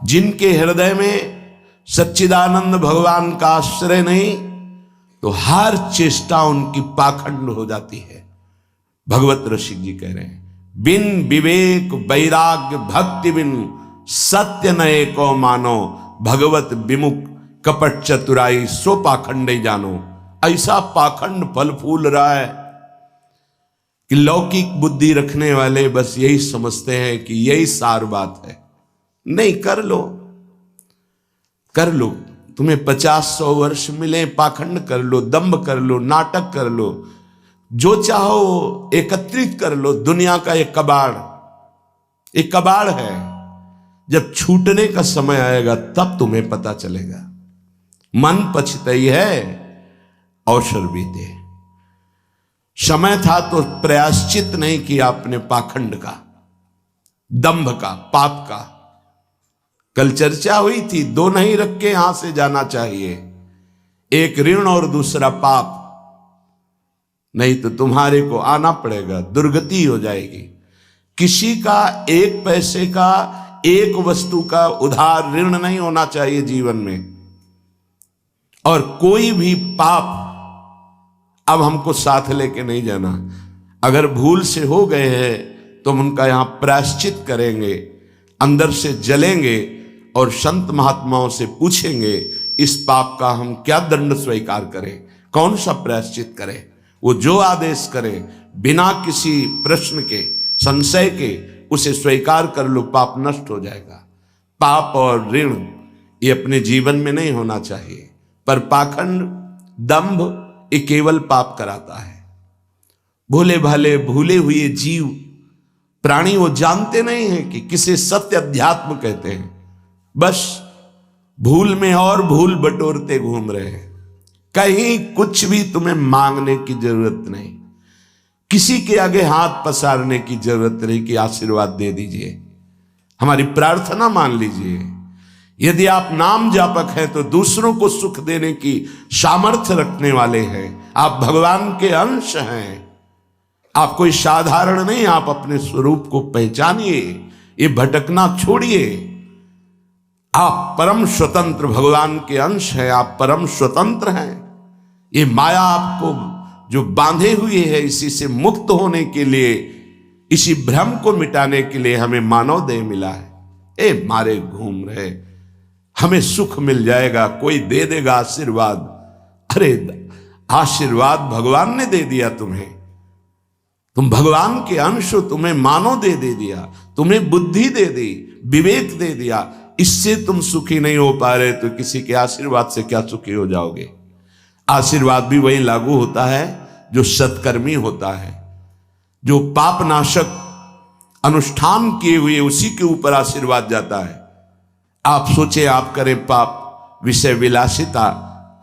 जिनके हृदय में सच्चिदानंद भगवान का आश्रय नहीं, तो हर चेष्टा उनकी पाखंड हो जाती है। भगवत रसिक जी कह रहे हैं, बिन विवेक वैराग्य भक्ति बिन सत्य नए को मानो, भगवत विमुख कपट चतुराई सो पाखंड जानो। ऐसा पाखंड फल फूल रहा है कि लौकिक बुद्धि रखने वाले बस यही समझते हैं कि यही सार बात है। नहीं, कर लो कर लो, तुम्हें 50-100 वर्ष मिले, पाखंड कर लो, दंभ कर लो, नाटक कर लो, जो चाहो एकत्रित कर लो। दुनिया का एक कबाड़ है। जब छूटने का समय आएगा तब तुम्हें पता चलेगा। मन पछताई है अवसर बीते। समय था तो प्रायश्चित नहीं किया आपने पाखंड का, दंभ का, पाप का। कल चर्चा हुई थी, दो नहीं रख के यहां से जाना चाहिए, एक ऋण और दूसरा पाप, नहीं तो तुम्हारे को आना पड़ेगा, दुर्गति हो जाएगी। किसी का एक पैसे का, एक वस्तु का उधार ऋण नहीं होना चाहिए जीवन में। और कोई भी पाप अब हमको साथ लेके नहीं जाना। अगर भूल से हो गए हैं तो हम उनका यहां प्रायश्चित करेंगे, अंदर से जलेंगे और संत महात्माओं से पूछेंगे इस पाप का हम क्या दंड स्वीकार करें, कौन सा प्रायश्चित करें। वो जो आदेश करे बिना किसी प्रश्न के, संशय के, उसे स्वीकार कर लो, पाप नष्ट हो जाएगा। पाप और ऋण ये अपने जीवन में नहीं होना चाहिए, पर पाखंड, दंभ ये केवल पाप कराता है। भोले भाले भूले हुए जीव प्राणी वो जानते नहीं हैं कि किसे सत्य अध्यात्म कहते हैं। बस भूल में और भूल बटोरते घूम रहे हैं। कहीं कुछ भी तुम्हें मांगने की जरूरत नहीं, किसी के आगे हाथ पसारने की जरूरत नहीं कि आशीर्वाद दे दीजिए, हमारी प्रार्थना मान लीजिए। यदि आप नाम जापक हैं तो दूसरों को सुख देने की सामर्थ्य रखने वाले हैं। आप भगवान के अंश हैं। आप कोई साधारण नहीं, आप अपने स्वरूप को पहचानिए, ये भटकना छोड़िए। आप परम स्वतंत्र भगवान के अंश हैं, आप परम स्वतंत्र हैं। ये माया आपको जो बांधे हुए है, इसी से मुक्त होने के लिए, इसी भ्रम को मिटाने के लिए हमें मानव देह मिला है। ए मारे घूम रहे, हमें सुख मिल जाएगा, कोई दे देगा आशीर्वाद। अरे आशीर्वाद भगवान ने दे दिया तुम्हें, तुम भगवान के अंश हो, तुम्हें मानव दे दिया, तुम्हें बुद्धि दे दी, विवेक दे दिया। इससे तुम सुखी नहीं हो पा रहे तो किसी के आशीर्वाद से क्या सुखी हो जाओगे। आशीर्वाद भी वही लागू होता है जो सत्कर्मी होता है, जो पाप नाशक अनुष्ठान किए हुए उसी के ऊपर आशीर्वाद जाता है। आप सोचे आप करें पाप, विषय विलासिता,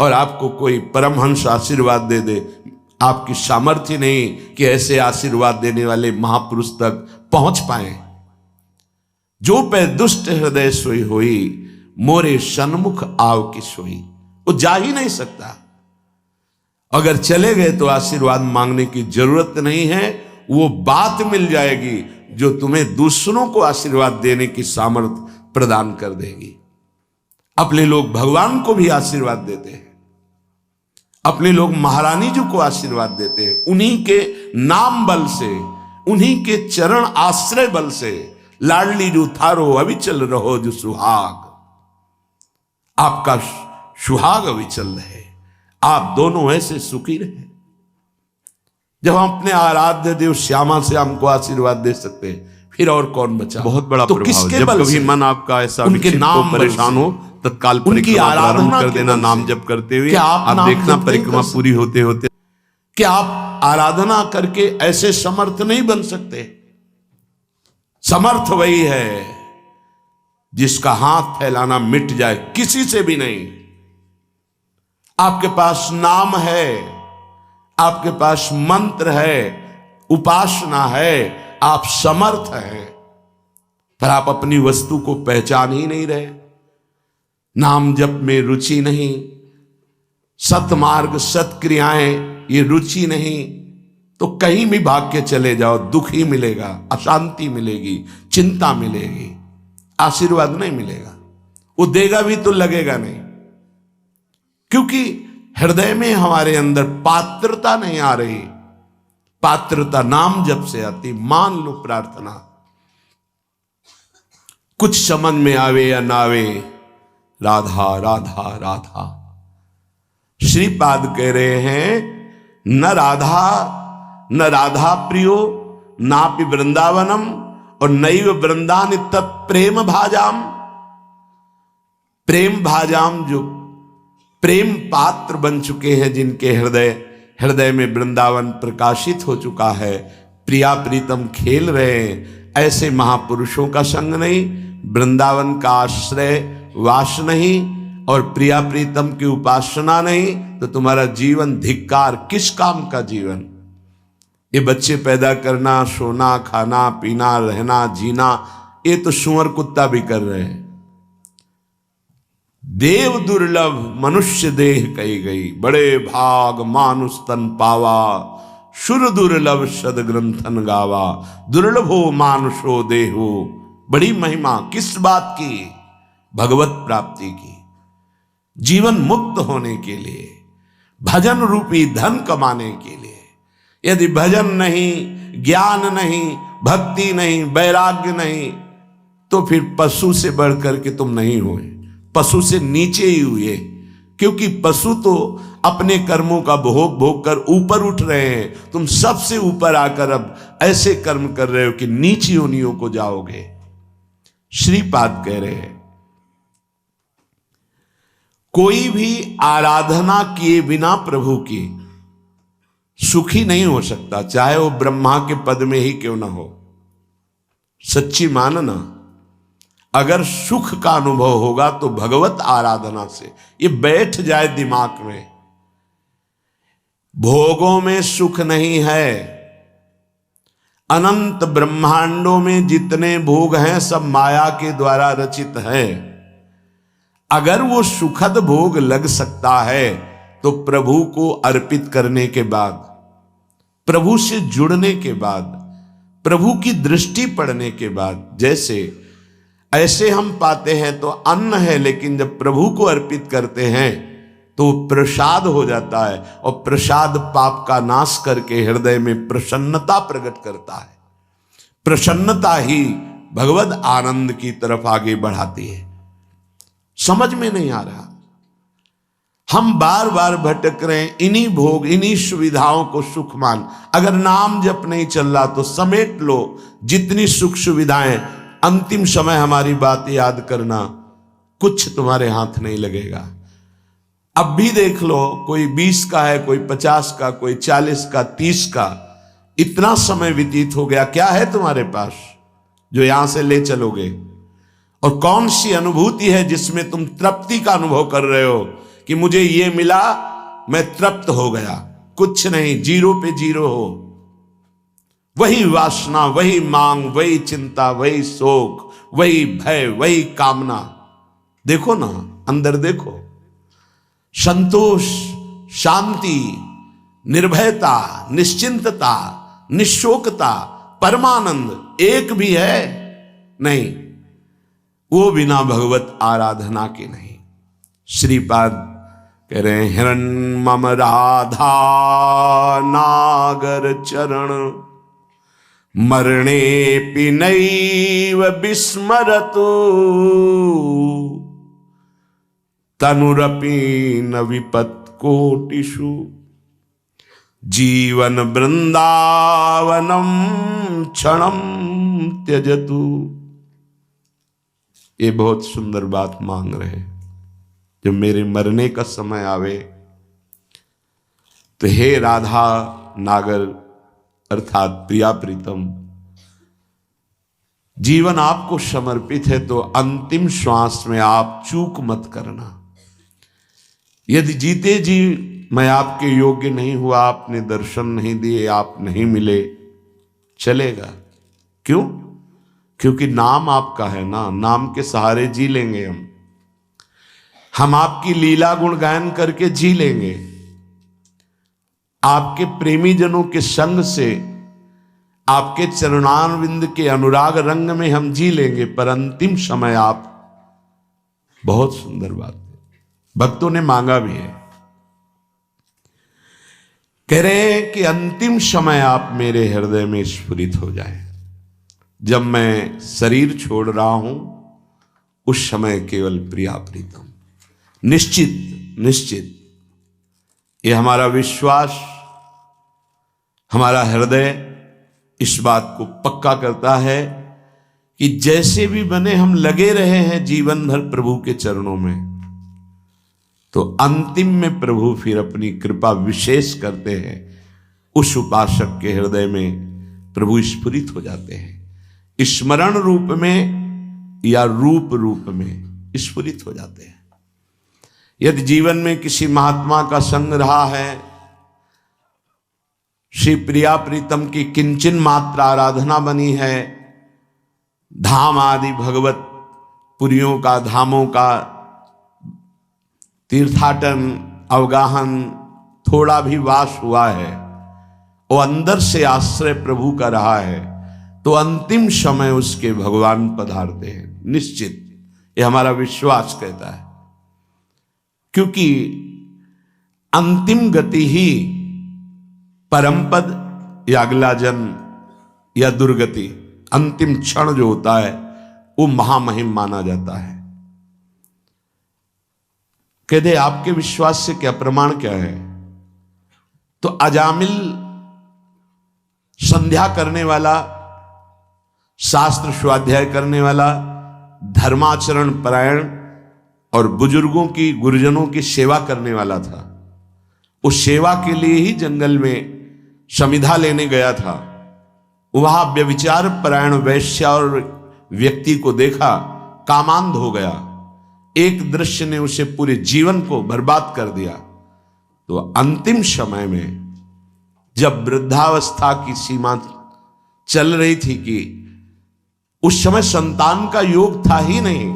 और आपको कोई परमहंस आशीर्वाद दे दे, आपकी सामर्थ्य नहीं कि ऐसे आशीर्वाद देने वाले महापुरुष तक पहुंच पाए। जो पे दुष्ट हृदय सोई होई, मोरे सन्मुख आव की सोई। वो जा ही नहीं सकता। अगर चले गए तो आशीर्वाद मांगने की जरूरत नहीं है, वो बात मिल जाएगी जो तुम्हें दूसरों को आशीर्वाद देने की सामर्थ्य प्रदान कर देगी। अपने लोग भगवान को भी आशीर्वाद देते हैं, अपने लोग महारानी जी को आशीर्वाद देते हैं, उन्हीं के नाम बल से, उन्हीं के चरण आश्रय बल से। लाडली जो थारो अविचल रहो जो सुहाग, आपका सुहाग अविचल रहे, आप दोनों ऐसे सुखी रहे। जब हम अपने आराध्य देव श्यामा से हमको आशीर्वाद दे सकते हैं, फिर और कौन बचा। बहुत बड़ा तो प्रभाव। किसके जब बल कभी से? मन आपका ऐसा उनके नाम हो, परेशान हो, तत्काल उनकी परिक्रमा प्रारंभ आराधना कर के देना, बल नाम से। जप करते हुए। क्या आप आप नाम देखना जप नहीं परिक्रमा कर सकते? पूरी होते होते क्या आप आराधना करके ऐसे समर्थ नहीं बन सकते? समर्थ वही है जिसका हाथ फैलाना मिट जाए, किसी से भी नहीं। आपके पास नाम है, आपके पास मंत्र है, उपासना है, आप समर्थ हैं, पर आप अपनी वस्तु को पहचान ही नहीं रहे। नाम जप में रुचि नहीं, सतमार्ग सत्क्रियाएं ये रुचि नहीं, तो कहीं भी भाग के चले जाओ, दुख ही मिलेगा, अशांति मिलेगी, चिंता मिलेगी। आशीर्वाद नहीं मिलेगा। वो देगा भी तो लगेगा नहीं, क्योंकि हृदय में हमारे अंदर पात्रता नहीं आ रही। पात्रता नाम जब से आती, मान लो प्रार्थना, कुछ समझ में आवे या ना आवे, राधा राधा राधा। श्रीपाद कह रहे हैं न राधा प्रियो नापि वृंदावनम और नैव वृंदान तत्प्रेम भाजाम। प्रेम भाजाम, जो प्रेम पात्र बन चुके हैं, जिनके हृदय में वृंदावन प्रकाशित हो चुका है, प्रिया प्रीतम खेल रहे हैं, ऐसे महापुरुषों का संग नहीं, वृंदावन का आश्रय वास नहीं और प्रिया प्रीतम की उपासना नहीं, तो तुम्हारा जीवन धिक्कार। किस काम का जीवन? ये बच्चे पैदा करना, सोना, खाना, पीना, रहना, जीना, ये तो सुअर कुत्ता भी कर रहे हैं। देव दुर्लभ मनुष्य देह कही गई, बड़े भाग मानुष तन पावा, सुर दुर्लभ सद ग्रंथन गावा, दुर्लभो मानुषो देहो। बड़ी महिमा किस बात की? भगवत प्राप्ति की, जीवन मुक्त होने के लिए, भजन रूपी धन कमाने के लिए। यदि भजन नहीं, ज्ञान नहीं, भक्ति नहीं, वैराग्य नहीं, तो फिर पशु से बढ़कर के तुम नहीं हुए, पशु से नीचे ही हुए। क्योंकि पशु तो अपने कर्मों का भोग कर ऊपर उठ रहे हैं, तुम सबसे ऊपर आकर अब ऐसे कर्म कर रहे हो कि नीची योनियों को जाओगे। श्रीपाद कह रहे हैं कोई भी आराधना किए बिना प्रभु की सुखी नहीं हो सकता, चाहे वो ब्रह्मा के पद में ही क्यों ना हो। सच्ची मानना, अगर सुख का अनुभव होगा तो भगवत आराधना से। ये बैठ जाए दिमाग में, भोगों में सुख नहीं है। अनंत ब्रह्मांडों में जितने भोग हैं सब माया के द्वारा रचित हैं। अगर वो सुखद भोग लग सकता है तो प्रभु को अर्पित करने के बाद, प्रभु से जुड़ने के बाद, प्रभु की दृष्टि पड़ने के बाद, जैसे ऐसे हम पाते हैं तो अन्न है, लेकिन जब प्रभु को अर्पित करते हैं तो प्रसाद हो जाता है, और प्रसाद पाप का नाश करके हृदय में प्रसन्नता प्रकट करता है। प्रसन्नता ही भगवद आनंद की तरफ आगे बढ़ाती है। समझ में नहीं आ रहा, हम बार बार भटक रहे हैं इन्हीं भोग, इन्हीं सुविधाओं को सुख मान। अगर नाम जप नहीं चल रहा तो समेट लो जितनी सुख सुविधाएं। अंतिम समय हमारी बात याद करना, कुछ तुम्हारे हाथ नहीं लगेगा। अब भी देख लो, कोई 20 का है, कोई 50 का, कोई 40 का, 30 का। इतना समय व्यतीत हो गया, क्या है तुम्हारे पास जो यहां से ले चलोगे? और कौन सी अनुभूति है जिसमें तुम तृप्ति का अनुभव कर रहे हो कि मुझे ये मिला, मैं तृप्त हो गया? कुछ नहीं, जीरो पे जीरो हो। वही वासना, वही मांग, वही चिंता, वही शोक, वही भय, वही कामना। देखो ना, अंदर देखो। संतोष, शांति, निर्भयता, निश्चिंतता, निशोकता, परमानंद एक भी है नहीं, वो बिना भगवत आराधना के नहीं। श्रीपाद कह रहे हैं हिरण मम राधा नागर चरण मरणे पिनैव विस्मरतु तनुरपि न विपत् कोटिषु जीवन वृंदावनम क्षणम त्यजतु। ये बहुत सुंदर बात मांग रहे हैं। जब मेरे मरने का समय आवे तो हे राधा नागर अर्थात प्रिया प्रीतम, जीवन आपको समर्पित है, तो अंतिम श्वास में आप चूक मत करना। यदि जीते जी मैं आपके योग्य नहीं हुआ, आपने दर्शन नहीं दिए, आप नहीं मिले, चलेगा। क्यों? क्योंकि नाम आपका है ना, नाम के सहारे जी लेंगे हम आपकी लीला गुण गायन करके जी लेंगे। आपके प्रेमी जनों के संग से आपके चरणारविंद के अनुराग रंग में हम जी लेंगे, पर अंतिम समय आप, बहुत सुंदर बात है, भक्तों ने मांगा भी है, कह रहे हैं कि अंतिम समय आप मेरे हृदय में स्फुरित हो जाए। जब मैं शरीर छोड़ रहा हूं उस समय केवल प्रिया प्रीतम। निश्चित निश्चित ये हमारा विश्वास, हमारा हृदय इस बात को पक्का करता है कि जैसे भी बने हम लगे रहे हैं जीवन भर प्रभु के चरणों में, तो अंतिम में प्रभु फिर अपनी कृपा विशेष करते हैं। उस उपासक के हृदय में प्रभु स्फुरित हो जाते हैं, स्मरण रूप में या रूप रूप में स्फुरित हो जाते हैं। यदि जीवन में किसी महात्मा का संग रहा है, श्री प्रिया प्रीतम की किंचन मात्र आराधना बनी है, धाम आदि भगवत पुरियों का, धामों का तीर्थाटन अवगाहन थोड़ा भी वास हुआ है, वो अंदर से आश्रय प्रभु का रहा है, तो अंतिम समय उसके भगवान पधारते हैं। निश्चित ये हमारा विश्वास कहता है, क्योंकि अंतिम गति ही परम पद या अगला जन्म या दुर्गति, अंतिम क्षण जो होता है वो महामहिम माना जाता है। कहते आपके विश्वास से क्या प्रमाण क्या है? तो अजामिल संध्या करने वाला, शास्त्र स्वाध्याय करने वाला, धर्माचरण परायण और बुजुर्गों की, गुरुजनों की सेवा करने वाला था। उस सेवा के लिए ही जंगल में समिधा लेने गया था। वहां व्यभिचार परायण वैश्या और व्यक्ति को देखा, कामांध हो गया। एक दृश्य ने उसे पूरे जीवन को बर्बाद कर दिया। तो अंतिम समय में जब वृद्धावस्था की सीमा चल रही थी कि उस समय संतान का योग था ही नहीं,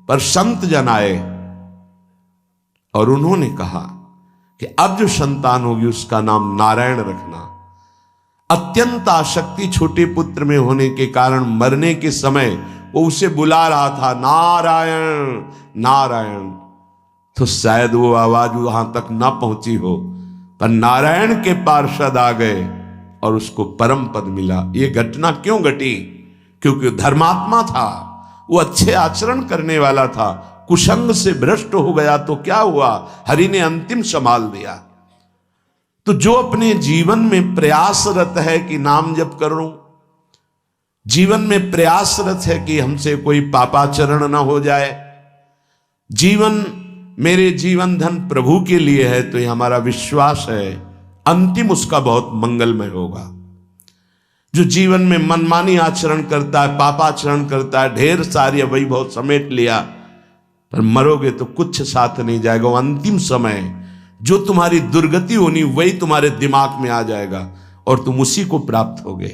पर संत जन आए और उन्होंने कहा कि अब जो संतान होगी उसका नाम नारायण रखना। अत्यंत आसक्ति छोटे पुत्र में होने के कारण मरने के समय वो उसे बुला रहा था, नारायण नारायण। तो शायद वो आवाज वहां तक ना पहुंची हो, पर नारायण के पार्षद आ गए और उसको परम पद मिला। ये घटना क्यों घटी? क्योंकि धर्मात्मा था, वो अच्छे आचरण करने वाला था। कुसंग से भ्रष्ट हो गया तो क्या हुआ? हरि ने अंतिम संभाल दिया। तो जो अपने जीवन में प्रयासरत है कि नाम जप करूं, जीवन में प्रयासरत है कि हमसे कोई पापाचरण ना हो जाए, जीवन मेरे जीवन धन प्रभु के लिए है, तो ये हमारा विश्वास है अंतिम उसका बहुत मंगलमय होगा। जो जीवन में मनमानी आचरण करता है, पापाचरण करता है, ढेर सारी वैभव समेट लिया, पर मरोगे तो कुछ साथ नहीं जाएगा। वो अंतिम समय जो तुम्हारी दुर्गति होनी वही तुम्हारे दिमाग में आ जाएगा और तुम उसी को प्राप्त होगे।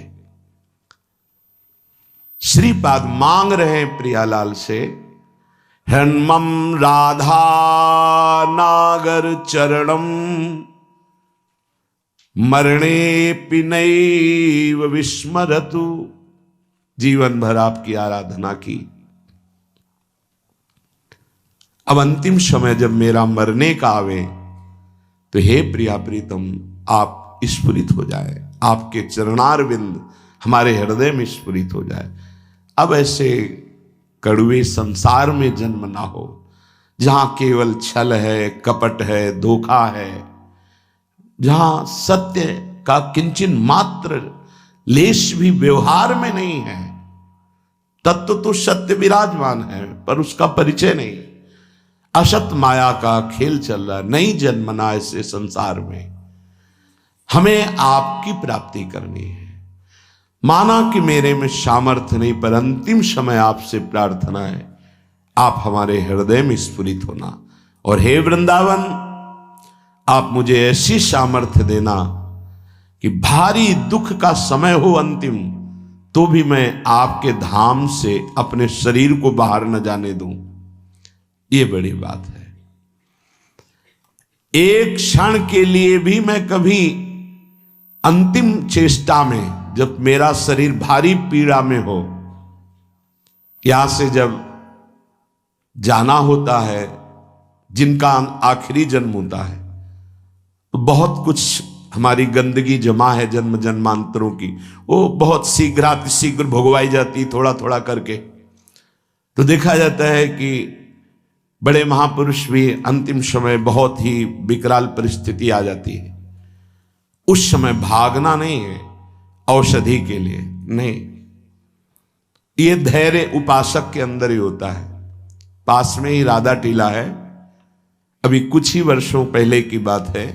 श्रीपाद मांग रहे हैं प्रियालाल से, हन्मम राधा नागर चरणम मरणे पिनैव विस्मरतु। जीवन भर आपकी आराधना की, अब अंतिम समय जब मेरा मरने का आवे तो हे प्रिया प्रीतम आप स्फुरित हो जाए, आपके चरणारविंद हमारे हृदय में स्फुरित हो जाए। अब ऐसे कड़वे संसार में जन्म ना हो जहां केवल छल है, कपट है, धोखा है, जहां सत्य का किंचन मात्र लेश भी व्यवहार में नहीं है। तत्व तो सत्य विराजमान है पर उसका परिचय नहीं। असत माया का खेल चल रहा, नहीं जन्मना ऐसे संसार में। हमें आपकी प्राप्ति करनी है। माना कि मेरे में सामर्थ्य नहीं, पर अंतिम समय आपसे प्रार्थना है आप हमारे हृदय में स्फुरित होना। और हे वृंदावन, आप मुझे ऐसी सामर्थ्य देना कि भारी दुख का समय हो अंतिम, तो भी मैं आपके धाम से अपने शरीर को बाहर न जाने दूं। ये बड़ी बात है। एक क्षण के लिए भी मैं कभी अंतिम चेष्टा में जब मेरा शरीर भारी पीड़ा में हो, यहां से जब जाना होता है, जिनका आखिरी जन्म होता है, तो बहुत कुछ हमारी गंदगी जमा है जन्म जन्मांतरों की, वो बहुत शीघ्र भोगवाई जाती थोड़ा थोड़ा करके। तो देखा जाता है कि बड़े महापुरुष भी अंतिम समय बहुत ही विकराल परिस्थिति आ जाती है, उस समय भागना नहीं है औषधि के लिए, नहीं, ये धैर्य उपासक के अंदर ही होता है। पास में ही राधा टीला है, अभी कुछ ही वर्षों पहले की बात है,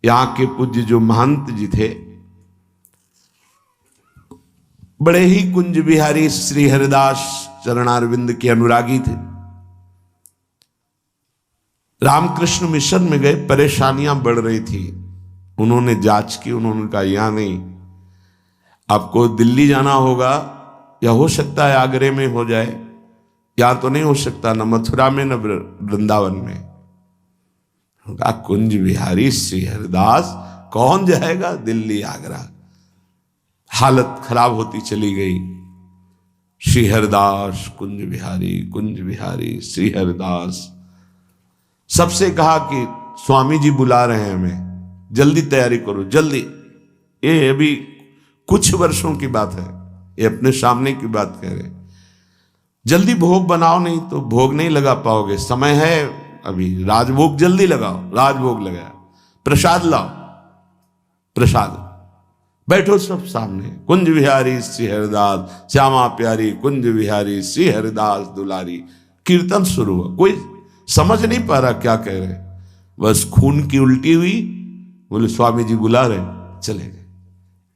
यहां के पूज्य जो महंत जी थे, बड़े ही कुंज बिहारी श्री हरिदास चरणारविंद के अनुरागी थे। रामकृष्ण मिशन में गए, परेशानियां बढ़ रही थी, उन्होंने जांच की, उन्होंने कहा यहां नहीं, आपको दिल्ली जाना होगा, या हो सकता है आगरे में हो जाए, या तो नहीं हो सकता, न मथुरा में न वृंदावन में। कहा कुंज बिहारी श्री हरिदास कौन जाएगा दिल्ली आगरा। हालत खराब होती चली गई। श्री हरिदास कुंज बिहारी श्री हरिदास। सबसे कहा कि स्वामी जी बुला रहे हैं हमें, जल्दी तैयारी करो जल्दी। ये अभी कुछ वर्षों की बात है, ये अपने सामने की बात कह रहे, जल्दी भोग बनाओ, नहीं तो भोग नहीं लगा पाओगे, समय है अभी, राजभोग जल्दी लगाओ। राजभोग लगाया, प्रसाद लाओ, प्रसाद, बैठो सब सामने। कुंज बिहारी श्री हरिदास श्यामा प्यारी, कुंज बिहारी श्री हरिदास दुलारी। कीर्तन शुरू हुआ, कोई समझ नहीं पा रहा क्या कह रहे, बस खून की उल्टी हुई, बोले स्वामी जी बुला रहे, चले गए।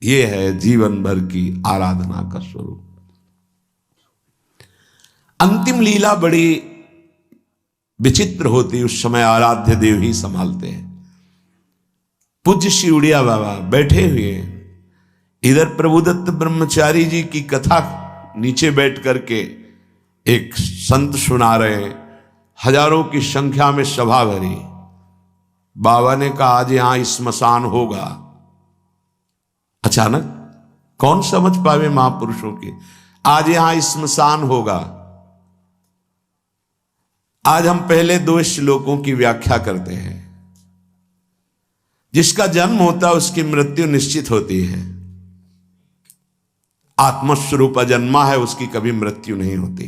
ये है जीवन भर की आराधना का स्वरूप। अंतिम लीला बड़ी विचित्र होती, उस समय आराध्य देव ही संभालते हैं। पूज्य श्री उड़िया बाबा बैठे हुए, इधर प्रभुदत्त ब्रह्मचारी जी की कथा नीचे बैठ करके एक संत सुना रहे हैं, हजारों की संख्या में सभा भरी। बाबा ने कहा आज यहां स्मशान होगा। अचानक कौन समझ पावे महापुरुषों की, आज यहां स्मशान होगा। आज हम पहले 2 श्लोकों की व्याख्या करते हैं। जिसका जन्म होता है उसकी मृत्यु निश्चित होती है। आत्मस्वरूप जन्मा है, उसकी कभी मृत्यु नहीं होती।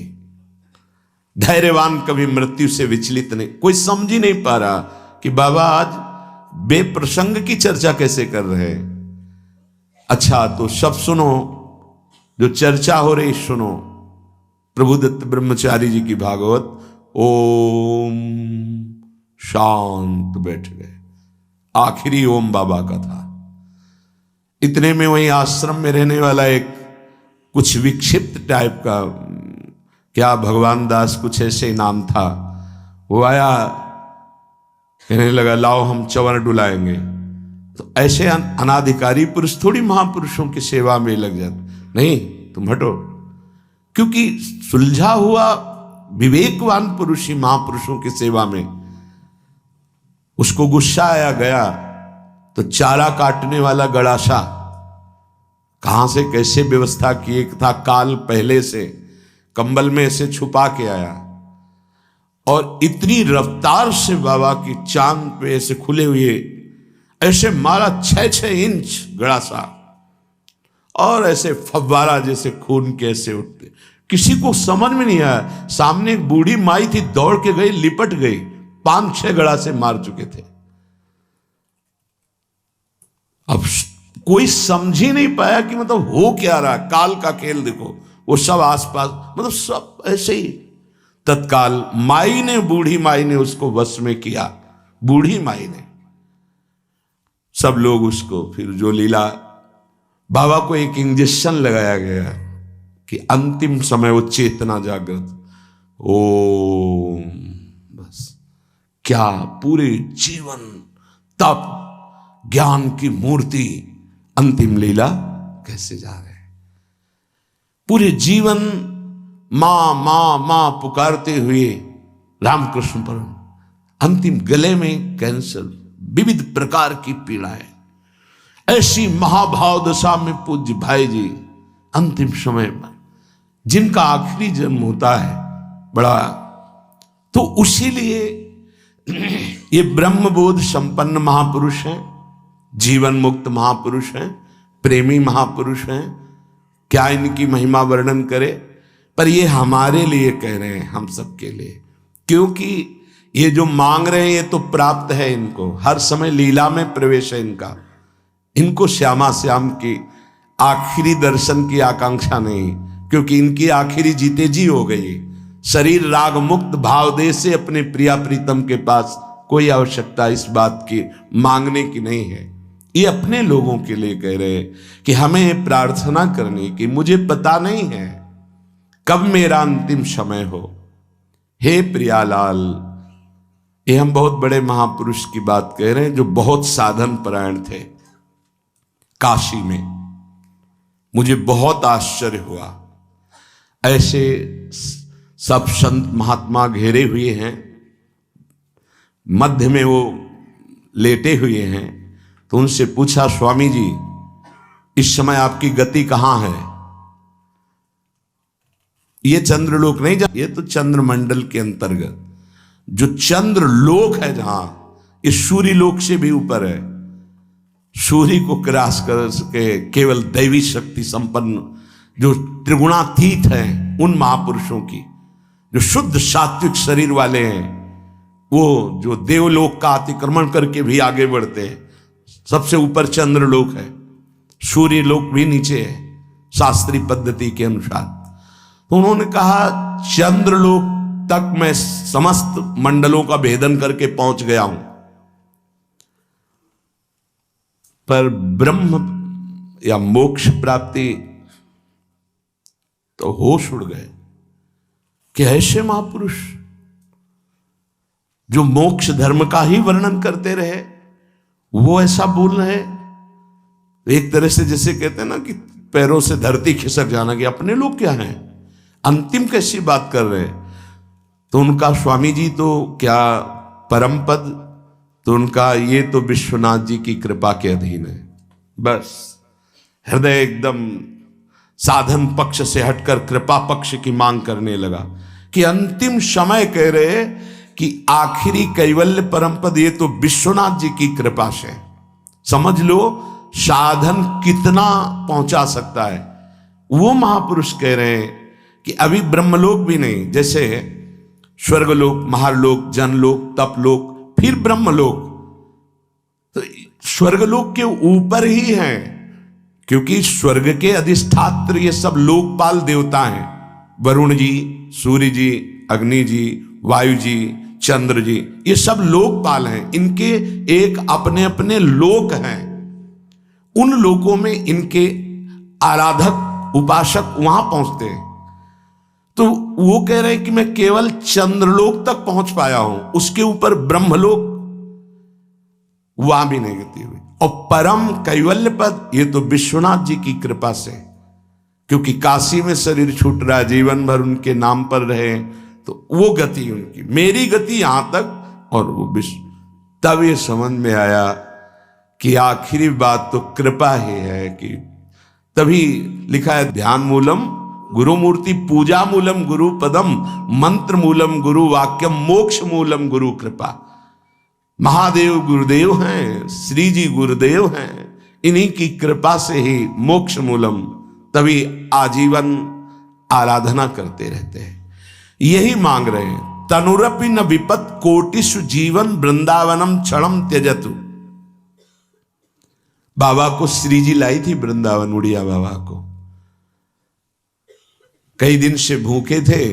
धैर्यवान कभी मृत्यु से विचलित नहीं। कोई समझ ही नहीं पा रहा कि बाबा आज बेप्रसंग की चर्चा कैसे कर रहे हैं। अच्छा तो सब सुनो, जो चर्चा हो रही सुनो। प्रभुदत्त ब्रह्मचारी जी की भागवत, ओम शांत बैठ गए। आखिरी ओम बाबा का था। इतने में वही आश्रम में रहने वाला एक कुछ विक्षिप्त टाइप का, क्या भगवान दास कुछ ऐसे ही नाम था, वो आया, कहने लगा लाओ हम चंवर डुलाएंगे। तो ऐसे अनाधिकारी पुरुष थोड़ी महापुरुषों की सेवा में लग जाते, नहीं तुम हटो। क्योंकि सुलझा हुआ विवेकवान पुरुष ही महापुरुषों की सेवा में। उसको गुस्सा आया, गया तो चारा काटने वाला गड़ासा कहां से कैसे व्यवस्था किए था, काल पहले से कंबल में ऐसे छुपा के आया, और इतनी रफ्तार से बाबा की चांद पे ऐसे खुले हुए ऐसे मारा 6-6 इंच गड़ासा, और ऐसे फव्वारा जैसे खून के ऐसे उठते। किसी को समझ में नहीं आया। सामने एक बूढ़ी माई थी, दौड़ के गई, लिपट गई, 5-6 गड़ा से मार चुके थे। अब कोई समझ ही नहीं पाया कि मतलब हो क्या रहा। काल का खेल देखो, वो सब आसपास, मतलब सब ऐसे ही। तत्काल माई ने, बूढ़ी माई ने उसको वश में किया। बूढ़ी माई ने, सब लोग उसको, फिर जो लीला, बाबा को एक इंजेक्शन लगाया गया कि अंतिम समय वो चेतना जागृत। ओम, बस क्या पूरे जीवन तप ज्ञान की मूर्ति, अंतिम लीला कैसे जा रहे हैं। पूरे जीवन मां मां मां पुकारते हुए रामकृष्ण पर, अंतिम गले में कैंसर, विविध प्रकार की पीड़ाएं, ऐसी महाभाव दशा में पूज्य भाई जी अंतिम समय में जिनका आखिरी जन्म होता है बड़ा, तो उसी लिए ये ब्रह्मबोध संपन्न महापुरुष हैं, जीवन मुक्त महापुरुष हैं, प्रेमी महापुरुष हैं। क्या इनकी महिमा वर्णन करे, पर ये हमारे लिए कह रहे हैं, हम सबके लिए, क्योंकि ये जो मांग रहे हैं ये तो प्राप्त है इनको, हर समय लीला में प्रवेश है इनका। इनको श्यामा श्याम की आखिरी दर्शन की आकांक्षा नहीं, क्योंकि इनकी आखिरी जीते जी हो गई। शरीर राग मुक्त भाव दे से अपने प्रिया प्रीतम के पास कोई आवश्यकता इस बात की मांगने की नहीं है। ये अपने लोगों के लिए कह रहे हैं कि हमें प्रार्थना करनी कि मुझे पता नहीं है कब मेरा अंतिम समय हो। हे प्रियालाल, ये हम बहुत बड़े महापुरुष की बात कह रहे हैं जो बहुत साधन परायण थे काशी में। मुझे बहुत आश्चर्य हुआ, ऐसे सब संत महात्मा घेरे हुए हैं, मध्य में वो लेटे हुए हैं। तो उनसे पूछा, स्वामी जी इस समय आपकी गति कहां है? ये चंद्रलोक नहीं, ये तो चंद्रमंडल के अंतर्गत जो चंद्रलोक है, जहां इस सूर्य लोक से भी ऊपर है। सूर्य को क्रॉस कर सके केवल दैवी शक्ति संपन्न जो त्रिगुणातीत हैं, उन महापुरुषों की, जो शुद्ध सात्विक शरीर वाले हैं, वो जो देवलोक का अतिक्रमण करके भी आगे बढ़ते हैं। सबसे ऊपर चंद्रलोक है, सूर्य लोक भी नीचे है शास्त्रीय पद्धति के अनुसार। तो उन्होंने कहा चंद्रलोक तक मैं समस्त मंडलों का भेदन करके पहुंच गया हूं, पर ब्रह्म या मोक्ष प्राप्ति तो होश उड़ गए कि ऐसे महापुरुष जो मोक्ष धर्म का ही वर्णन करते रहे वो ऐसा बोल रहे। एक तरह से जैसे कहते हैं ना कि पैरों से धरती खिसक जाना, कि अपने लोग क्या हैं, अंतिम कैसी बात कर रहे हैं। तो उनका स्वामी जी तो क्या परम पद, तो उनका ये तो विश्वनाथ जी की कृपा के अधीन है। बस हृदय एकदम साधन पक्ष से हटकर कृपा पक्ष की मांग करने लगा कि अंतिम समय कह रहे कि आखिरी कैवल्य परम पद ये तो विश्वनाथ जी की कृपा से। समझ लो साधन कितना पहुंचा सकता है। वो महापुरुष कह रहे हैं कि अभी ब्रह्मलोक भी नहीं, जैसे स्वर्गलोक, महालोक, जनलोक, तपलोक, फिर ब्रह्मलोक, तो स्वर्गलोक के ऊपर ही है, क्योंकि स्वर्ग के अधिष्ठात्र ये सब लोकपाल देवता हैं। वरुण जी, सूर्य जी, अग्नि जी, वायु जी, चंद्र जी, ये सब लोकपाल हैं। इनके एक अपने अपने लोक हैं। उन लोकों में इनके आराधक उपासक वहां पहुंचते हैं। तो वो कह रहे हैं कि मैं केवल चंद्रलोक तक पहुंच पाया हूं, उसके ऊपर ब्रह्मलोक वहां भी नहीं गति हुई। और परम कैवल्य पद ये तो विश्वनाथ जी की कृपा से, क्योंकि काशी में शरीर छूट रहा, जीवन भर उनके नाम पर रहे, तो वो गति उनकी, मेरी गति यहां तक और वो विश्व। तब ये समझ में आया कि आखिरी बात तो कृपा ही है। कि तभी लिखा है ध्यान मूलम गुरु मूर्ति, पूजा मूलम गुरु पदम, मंत्र मूलम गुरु वाक्यम, मोक्ष मूलम गुरु कृपा। महादेव गुरुदेव हैं, श्री जी गुरुदेव हैं, इन्हीं की कृपा से ही मोक्ष मूलम। तभी आजीवन आराधना करते रहते हैं, यही मांग रहे हैं। तनुरपि न विपत कोटिषु जीवन वृंदावनम क्षणम त्यजतु। बाबा को श्री जी लाई थी वृंदावन, उड़िया बाबा को। कई दिन से भूखे थे,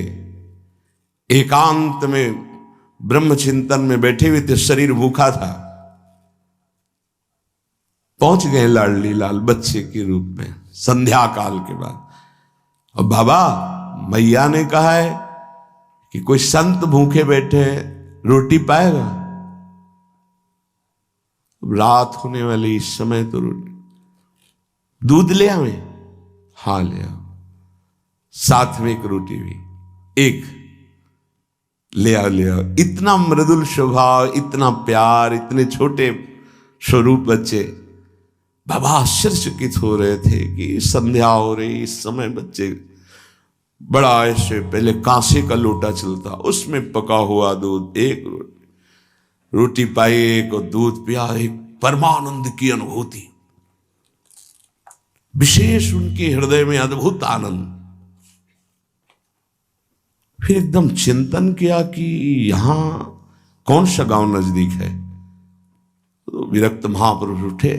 एकांत में ब्रह्म चिंतन में बैठे हुए थे, शरीर भूखा था। पहुंच गए लाडली लाल बच्चे के रूप में संध्या काल के बाद। और बाबा मैया ने कहा है कि कोई संत भूखे बैठे हैं, रोटी पाएगा। रात होने वाली इस समय तो रोटी, दूध ले आवे? हाँ ले आओ। साथ में एक रोटी भी, एक ले आओ ले आओ। इतना मृदुल स्वभाव, इतना प्यार, इतने छोटे स्वरूप बच्चे। बाबा आश्चर्यचकित हो रहे थे कि संध्या हो रही, इस समय बच्चे बड़ा ऐसे पहले कांसे का लोटा चलता, उसमें पका हुआ दूध, एक रोटी पाई, एक और दूध पिया, एक परमानंद की अनुभूति, विशेष उनके हृदय में अद्भुत आनंद। फिर एकदम चिंतन किया कि यहां कौन सा गांव नजदीक है। तो विरक्त महापुरुष उठे,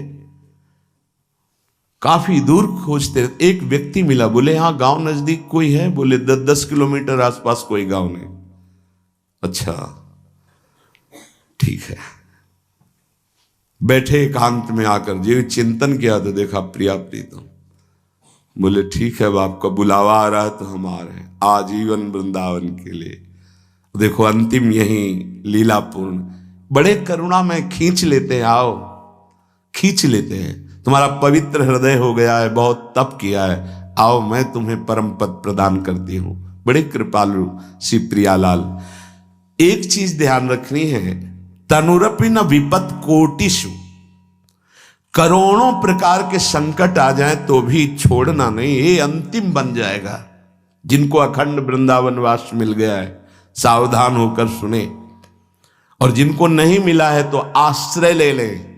काफी दूर खोजते, एक व्यक्ति मिला, बोले यहां गांव नजदीक कोई है? बोले 10 किलोमीटर आसपास कोई गांव नहीं। अच्छा ठीक है। बैठे एकांत में आकर जो चिंतन किया तो देखा प्रिया प्रीतम। बोले ठीक है, अब आपका बुलावा आ रहा है तो हम आ रहे हैं आजीवन वृंदावन के लिए। देखो अंतिम यही लीलापूर्ण, बड़े करुणा में खींच लेते हैं, आओ खींच लेते हैं, तुम्हारा पवित्र हृदय हो गया है, बहुत तप किया है, आओ मैं तुम्हें परम पद प्रदान करती हूं। बड़े कृपालु श्री प्रियालाल। एक चीज ध्यान रखनी है, तनुरपि न विपत कोटिषु, करोड़ों प्रकार के संकट आ जाए तो भी छोड़ना नहीं, ये अंतिम बन जाएगा। जिनको अखंड वृंदावन वास मिल गया है सावधान होकर सुने, और जिनको नहीं मिला है तो आश्रय ले लें।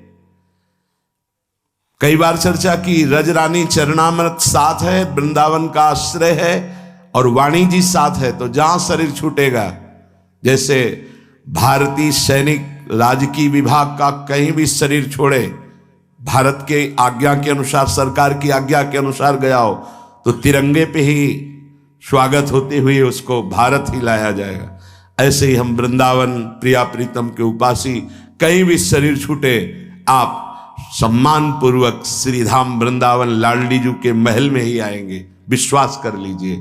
कई बार चर्चा की, रजरानी चरणामृत साथ है, वृंदावन का आश्रय है, और वाणी जी साथ है, तो जहां शरीर छूटेगा, जैसे भारतीय सैनिक राजकीय विभाग का कहीं भी शरीर छोड़े, भारत के आज्ञा के अनुसार, सरकार की आज्ञा के अनुसार गया हो, तो तिरंगे पे ही स्वागत होते हुए उसको भारत ही लाया जाएगा। ऐसे ही हम वृंदावन प्रिया प्रीतम के उपासी, कहीं भी शरीर छूटे, आप सम्मान पूर्वक श्रीधाम वृंदावन लाडली जी के महल में ही आएंगे, विश्वास कर लीजिए।